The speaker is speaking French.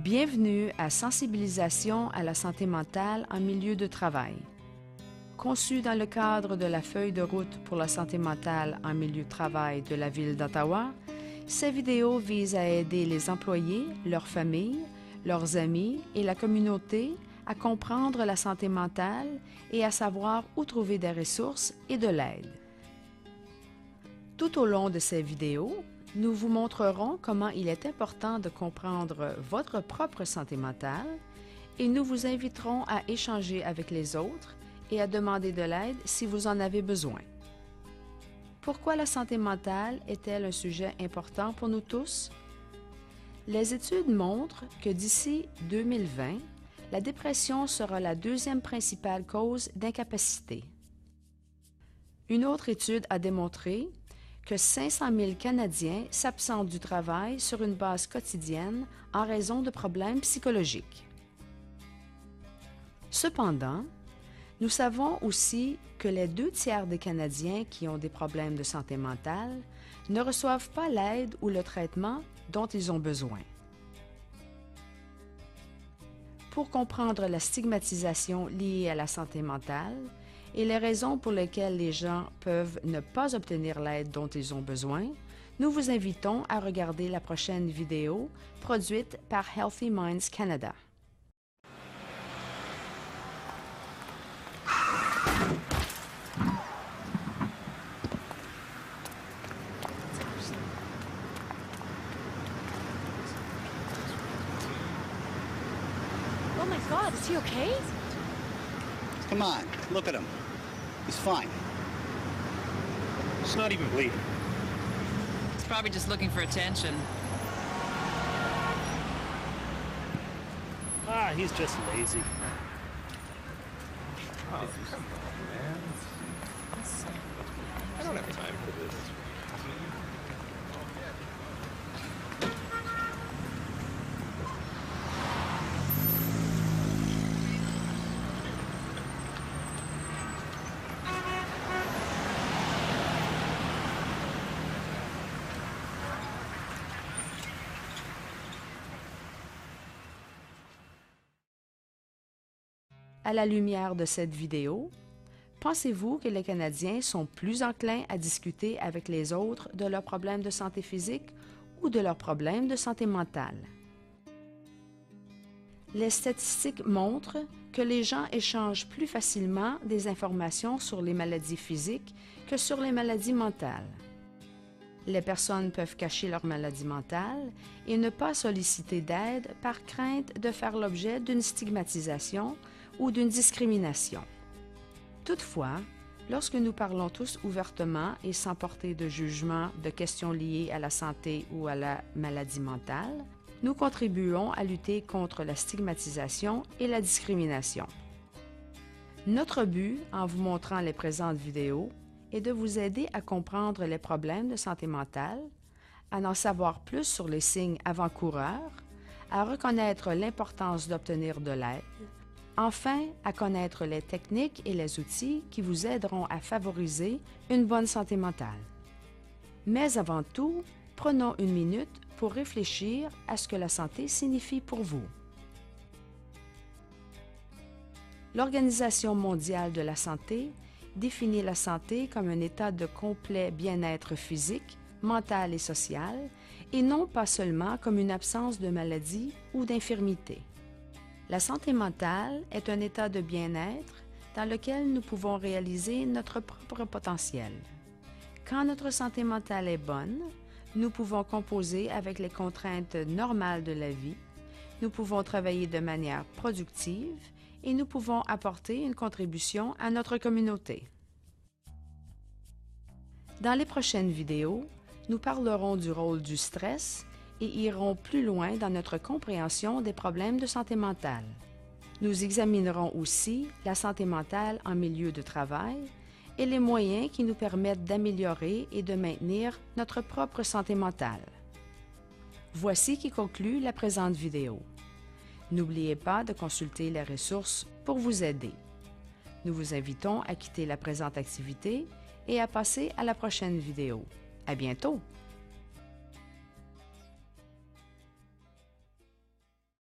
Bienvenue à Sensibilisation à la santé mentale en milieu de travail. Conçu dans le cadre de la feuille de route pour la santé mentale en milieu de travail de la Ville d'Ottawa, ces vidéos visent à aider les employés, leurs familles, leurs amis et la communauté à comprendre la santé mentale et à savoir où trouver des ressources et de l'aide. Tout au long de ces vidéos, nous vous montrerons comment il est important de comprendre votre propre santé mentale et nous vous inviterons à échanger avec les autres et à demander de l'aide si vous en avez besoin. Pourquoi la santé mentale est-elle un sujet important pour nous tous? Les études montrent que d'ici 2020, la dépression sera la deuxième principale cause d'incapacité. Une autre étude a démontré que 500 000 Canadiens s'absentent du travail sur une base quotidienne en raison de problèmes psychologiques. Cependant, nous savons aussi que les 2/3 des Canadiens qui ont des problèmes de santé mentale ne reçoivent pas l'aide ou le traitement dont ils ont besoin. Pour comprendre la stigmatisation liée à la santé mentale et les raisons pour lesquelles les gens peuvent ne pas obtenir l'aide dont ils ont besoin, nous vous invitons à regarder la prochaine vidéo produite par Healthy Minds Canada. Oh my God, is he okay? Come on, look at him. He's fine. He's not even bleeding. He's probably just looking for attention. Ah, he's just lazy. Oh, come on, man. I don't have time for this. À la lumière de cette vidéo, pensez-vous que les Canadiens sont plus enclins à discuter avec les autres de leurs problèmes de santé physique ou de leurs problèmes de santé mentale? Les statistiques montrent que les gens échangent plus facilement des informations sur les maladies physiques que sur les maladies mentales. Les personnes peuvent cacher leur maladie mentale et ne pas solliciter d'aide par crainte de faire l'objet d'une stigmatisation ou d'une discrimination. Toutefois, lorsque nous parlons tous ouvertement et sans porter de jugement de questions liées à la santé ou à la maladie mentale, nous contribuons à lutter contre la stigmatisation et la discrimination. Notre but, en vous montrant les présentes vidéos, est de vous aider à comprendre les problèmes de santé mentale, à en savoir plus sur les signes avant-coureurs, à reconnaître l'importance d'obtenir de l'aide, enfin, à connaître les techniques et les outils qui vous aideront à favoriser une bonne santé mentale. Mais avant tout, prenons une minute pour réfléchir à ce que la santé signifie pour vous. L'Organisation mondiale de la santé définit la santé comme un état de complet bien-être physique, mental et social, et non pas seulement comme une absence de maladie ou d'infirmité. La santé mentale est un état de bien-être dans lequel nous pouvons réaliser notre propre potentiel. Quand notre santé mentale est bonne, nous pouvons composer avec les contraintes normales de la vie, nous pouvons travailler de manière productive et nous pouvons apporter une contribution à notre communauté. Dans les prochaines vidéos, nous parlerons du rôle du stress et irons plus loin dans notre compréhension des problèmes de santé mentale. Nous examinerons aussi la santé mentale en milieu de travail et les moyens qui nous permettent d'améliorer et de maintenir notre propre santé mentale. Voici qui conclut la présente vidéo. N'oubliez pas de consulter les ressources pour vous aider. Nous vous invitons à quitter la présente activité et à passer à la prochaine vidéo. À bientôt!